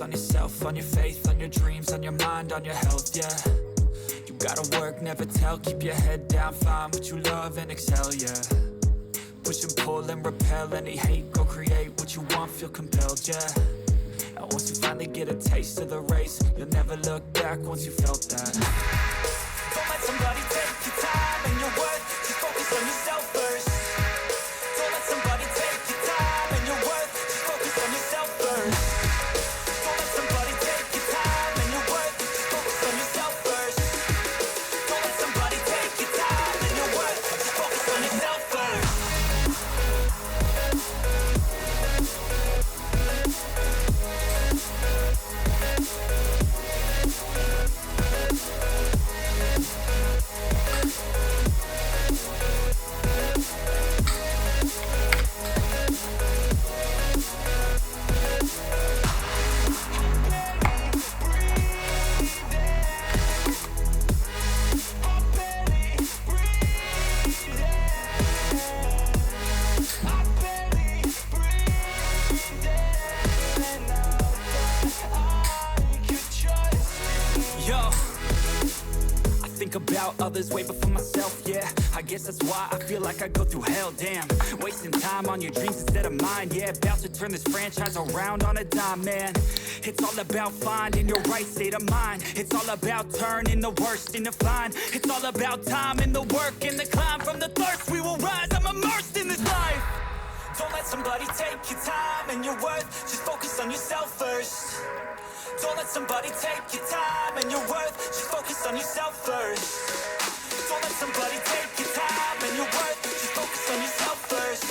focus on yourself, on your faith, on your dreams, on your mind, on your health, yeah. You gotta work, never tell, keep your head down, find what you love and excel, yeah. Push and pull and repel any hate, go create what you want, feel compelled, yeah. And once you finally get a taste of the race, you'll never look back once you felt that. Don't let somebody take your time and your worth, just focus on yourself first. Don't let somebody take your time and your worth, just focus on yourself first. Don't let somebody take your time and your worth, just focus on yourself first. Don't let somebody take your time and your worth, just focus on yourself first. About others way before myself, yeah. I guess that's why I feel like I go through hell, damn. Wasting time on your dreams instead of mine, yeah. About to turn this franchise around on a dime, man. It's all about finding your right state of mind. It's all about turning the worst into fine. It's all about time and the work and the climb. From the thirst we will rise, I'm immersed in this life. Don't let somebody take your time and your worth, just focus on yourself first. Don't let somebody take your time and your worth, just focus on yourself first. Don't let somebody take your time and your worth, just focus on yourself first.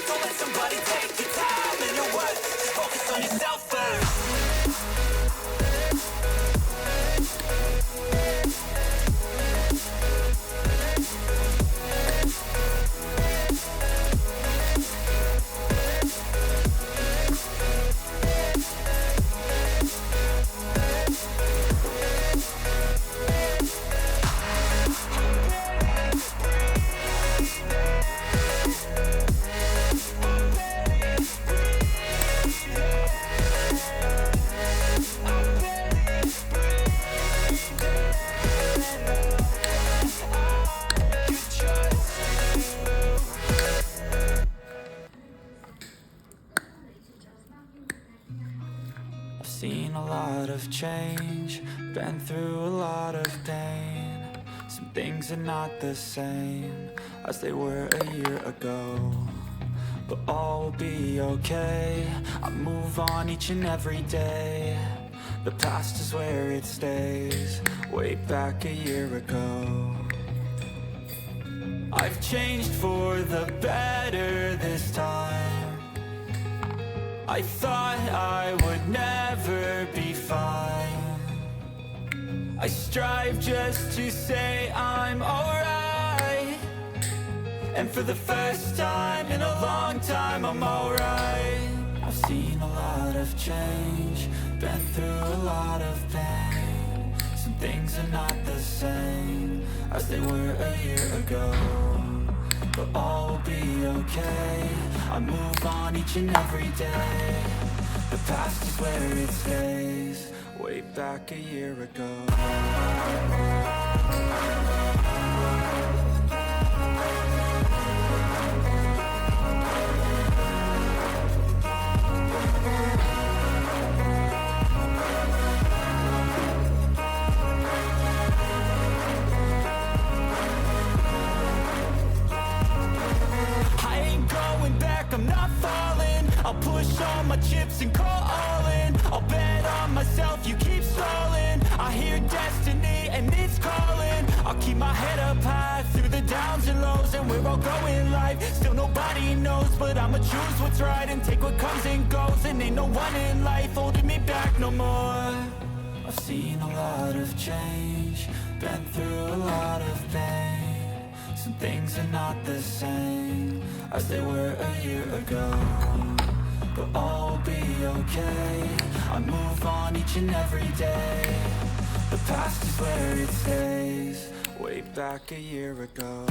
Don't let somebody take your time and your worth, just focus on yourself first. Seen a lot of change, been through a lot of pain. Some things are not the same as they were a year ago, but all will be okay. I move on each and every day. The past is where it stays, way back a year ago. I've changed for the better this time. I thought I would never be fine. I strive just to say I'm alright, and for the first time in a long time I'm alright. I've seen a lot of change, been through a lot of pain. Some things are not the same as they were a year ago, but all will be okay. I move on each and every day. The past is where it stays, way back a year ago. I'm not falling, I'll push all my chips and call all in. I'll bet on myself, you keep stalling. I hear destiny and it's calling. I'll keep my head up high through the downs and lows, and we're all going live. Still nobody knows, but I'ma choose what's right and take what comes and goes. And ain't no one in life holding me back no more. I've seen a lot of change, been through a lot of pain. Some things are not the same as they were a year ago, but all will be okay. I move on each and every day. The past is where it stays, way back a year ago.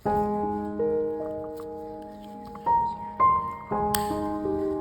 you.